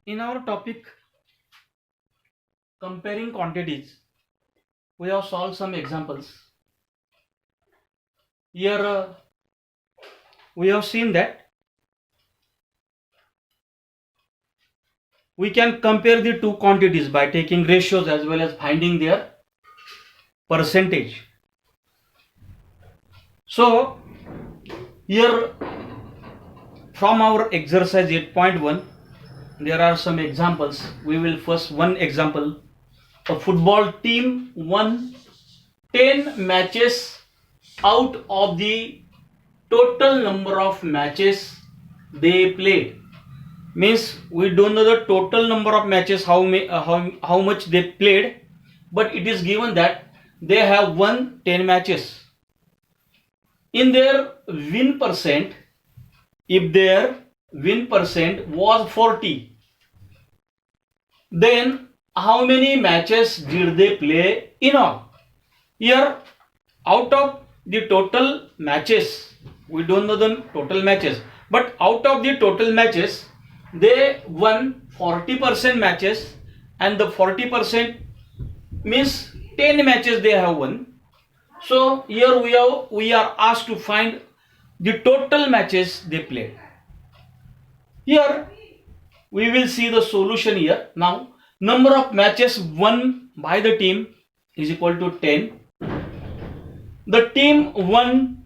In our topic comparing quantities, we have solved some examples. Here we have seen that we can compare the two quantities by taking ratios as well as finding their percentage. So here from our exercise 8.1 there are some examples. We will first one example. A football team won 10 matches out of the total number of matches they played. Means we don't know the total number of matches, how much they played, but it is given that they have won 10 matches. In their win percent, if their win percent was 40, then how many matches did they play in all? Here, out of the total matches, we don't know the total matches, but out of the total matches, they won 40% matches, and the 40% means 10 matches they have won. So here we are asked to find the total matches they played. Here we will see the solution here. Now number of matches won by the team is equal to 10. The team won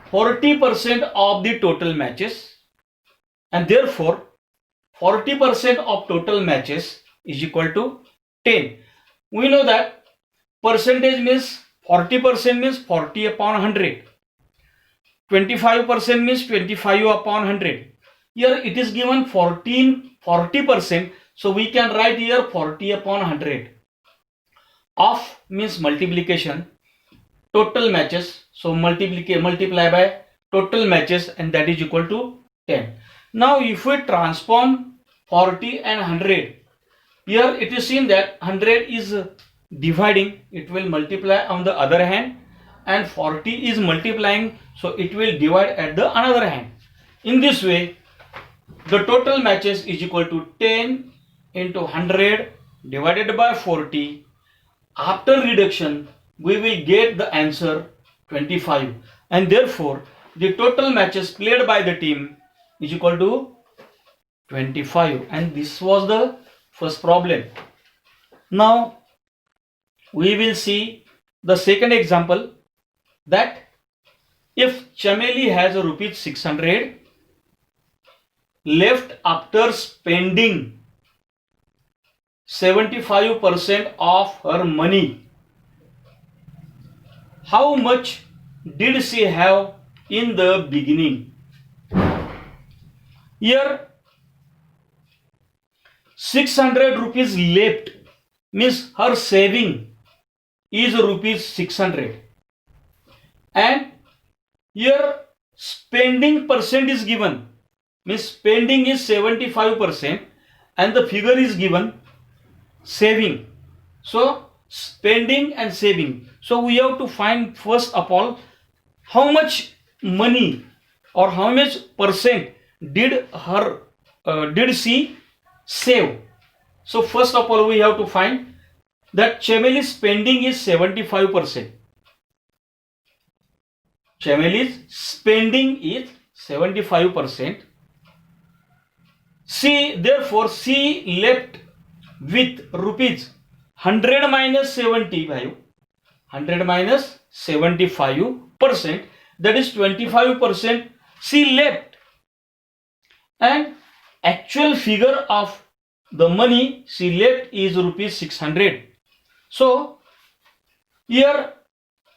40% of the total matches, and therefore 40% of total matches is equal to 10. We know that percentage means 40% means 40 upon 100. 25% means 25 upon 100. Here it is given 40%, so we can write here 40 upon 100. Of means multiplication, total matches, so multiply by total matches, and that is equal to 10. Now if we transform 40 and 100, here it is seen that 100 is dividing, it will multiply on the other hand, and 40 is multiplying, so it will divide at the another hand. In this way, the total matches is equal to 10 into 100 divided by 40. After reduction, we will get the answer 25, and therefore the total matches played by the team is equal to 25, and this was the first problem. Now we will see the second example, that if Chameli has a rupees 600 left after spending 75% of her money, how much did she have in the beginning? Here 600 rupees left means her saving is rupees 600, and here spending percent is given, means spending is 75% and the figure is given saving. So spending and saving, so we have to find first of all how much money or how much percent did she save. So first of all we have to find that Chameli's spending is 75%. Chameli's spending is 75%. Therefore she left with rupees 100 minus 75, 100 minus 75%, that is 25% she left, and actual figure of the money she left is rupees 600. So here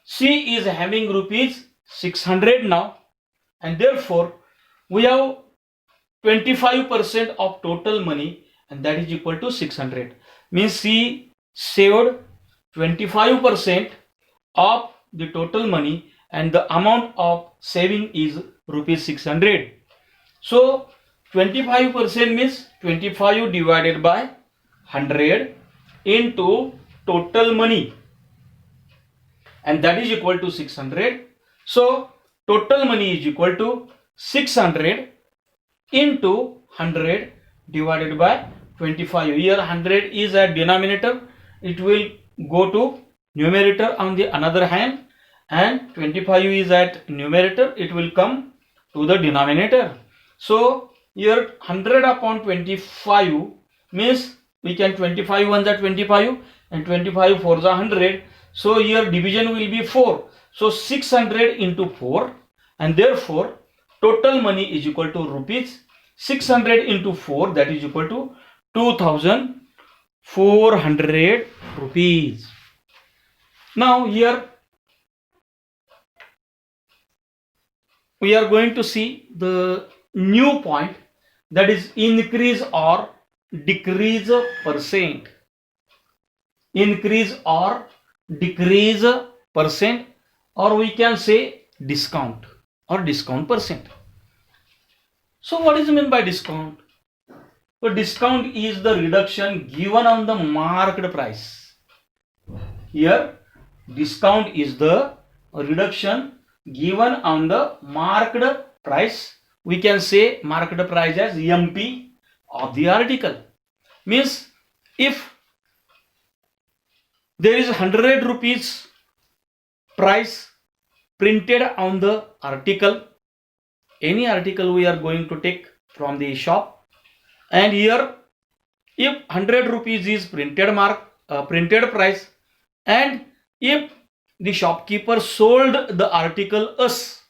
she is having rupees 600 now, and therefore we have 25% of total money, and that is equal to 600. Means she saved 25% of the total money, and the amount of saving is rupees 600. So 25% means 25 divided by 100 into total money, and that is equal to 600. So total money is equal to 600 into 100 divided by 25. Here 100 is at denominator. It will go to numerator on the another hand, and 25 is at numerator. It will come to the denominator. So here 100 upon 25 means we can 25 ones are 25 and 25 fours are 100. So here division will be 4. So 600 into 4, and therefore total money is equal to rupees 600 into 4, that is equal to 2400 rupees. Now here we are going to see the new point, that is increase or decrease percent. Increase or decrease percent, or we can say discount or discount percent. So what is meant by discount? So discount is the reduction given on the marked price. Here discount is the reduction given on the marked price. We can say marked price as MP of the article. Means if there is 100 rupees price printed on the article, any article we are going to take from the shop, and here if 100 rupees is printed price, and if the shopkeeper sold the article us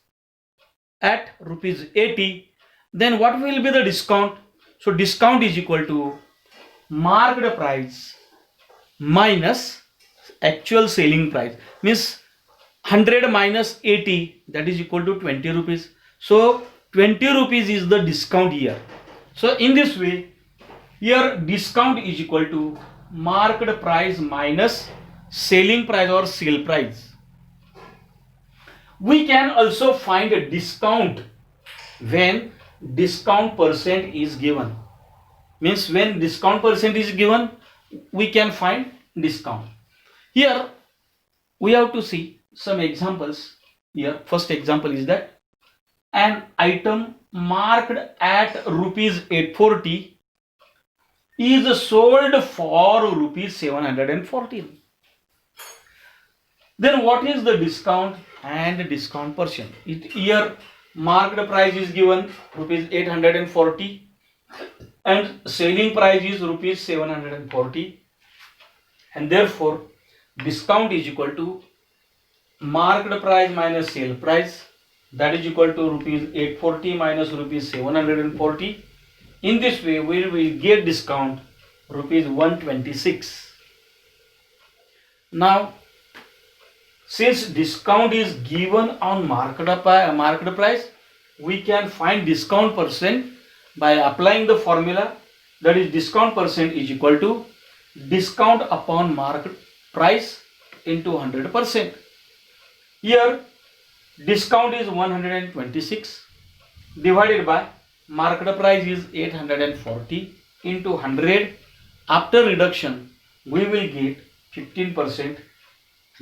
at rupees 80, then what will be the discount? So discount is equal to marked price minus actual selling price, means 100 minus 80, that is equal to 20 rupees. So 20 rupees is the discount here. So in this way, here discount is equal to marked price minus selling price or sale price. We can also find a discount when discount percent is given. Means when discount percent is given, we can find discount. Here we have to see some examples. Here first example is that an item marked at rupees 840 is sold for rupees 714. Then what is the discount and discount percent? Here marked price is given rupees 840 and selling price is rupees 740, and therefore discount is equal to marked price minus sale price, that is equal to rupees 840 minus rupees 740. In this way we will get discount rupees 126. Now since discount is given on marked price, we can find discount percent by applying the formula, that is discount percent is equal to discount upon market price into 100%. Here discount is 126 divided by market price is 840 into 100. After reduction we will get 15%,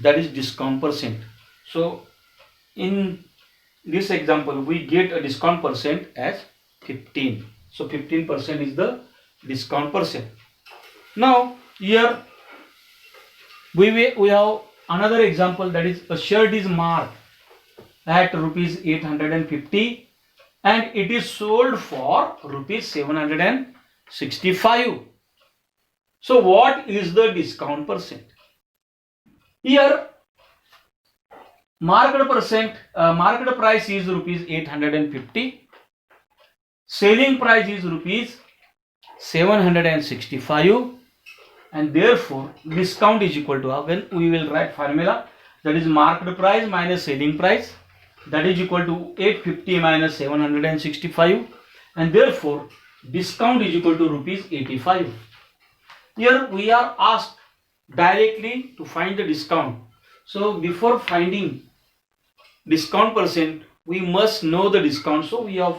that is discount percent. So in this example we get a discount percent as 15. So 15% is the discount percent. Now here we have another example, that is a shirt is marked at rupees 850 and it is sold for rupees 765. So what is the discount percent? Here marked price is rupees 850, selling price is rupees 765, and therefore discount is equal to, when we will write formula, that is marked price minus selling price, that is equal to 850 minus 765, and therefore discount is equal to rupees 85. Here we are asked directly to find the discount. So before finding discount percent we must know the discount. So we have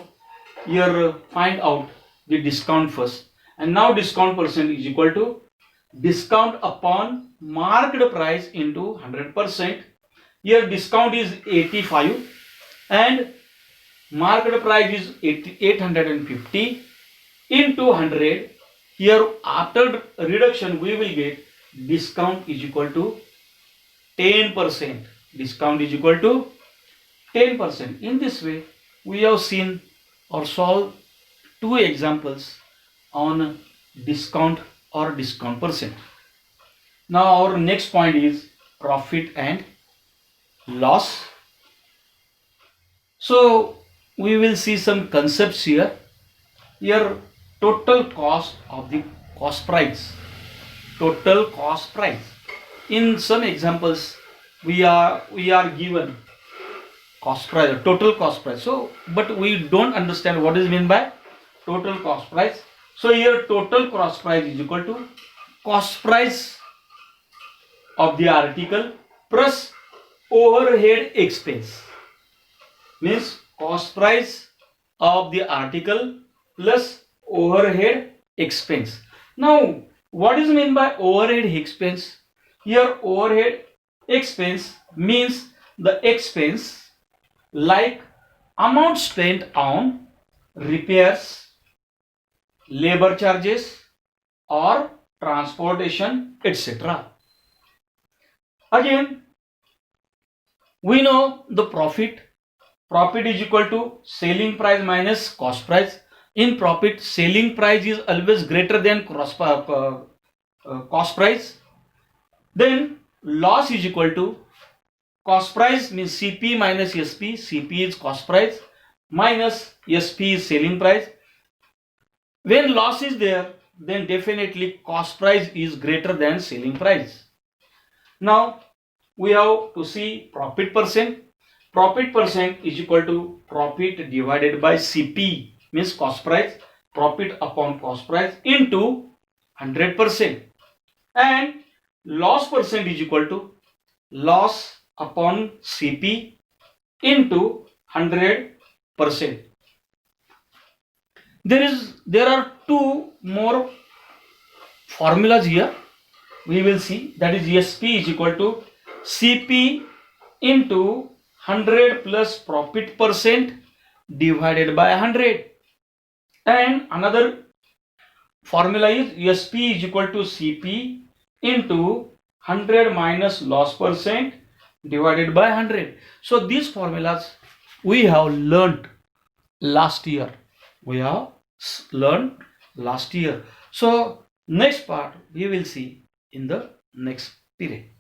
here find out the discount first, and now discount percent is equal to discount upon marked price into 100%. Here discount is 85 and marked price is 850 into 100. Here after reduction we will get discount is equal to 10%. Discount is equal to 10%. In this way we have seen or solved two examples on discount or discount percent. Now our next point is profit and loss. So we will see some concepts here. Here total cost of the cost price. Total cost price. In some examples we are given cost price, total cost price. So but we don't understand what is meant by total cost price. So here total cost price is equal to cost price of the article plus overhead expense. Means cost price of the article plus overhead expense. Now what is meant by overhead expense? Here overhead expense means the expense like amount spent on repairs, labor charges or transportation, etc. Again we know the profit. Profit is equal to selling price minus cost price. In profit, selling price is always greater than cost price. Then loss is equal to cost price means CP minus SP. CP is cost price minus SP is selling price. When loss is there, then definitely cost price is greater than selling price. Now we have to see profit percent. Profit percent is equal to profit divided by CP means cost price, profit upon cost price into 100%, and loss percent is equal to loss upon CP into 100%. There are two more formulas here we will see, that is SP is equal to CP into 100 plus profit percent divided by 100, and another formula is SP is equal to CP into 100 minus loss percent divided by 100. So these formulas we have learnt last year. So next part we will see in the next period.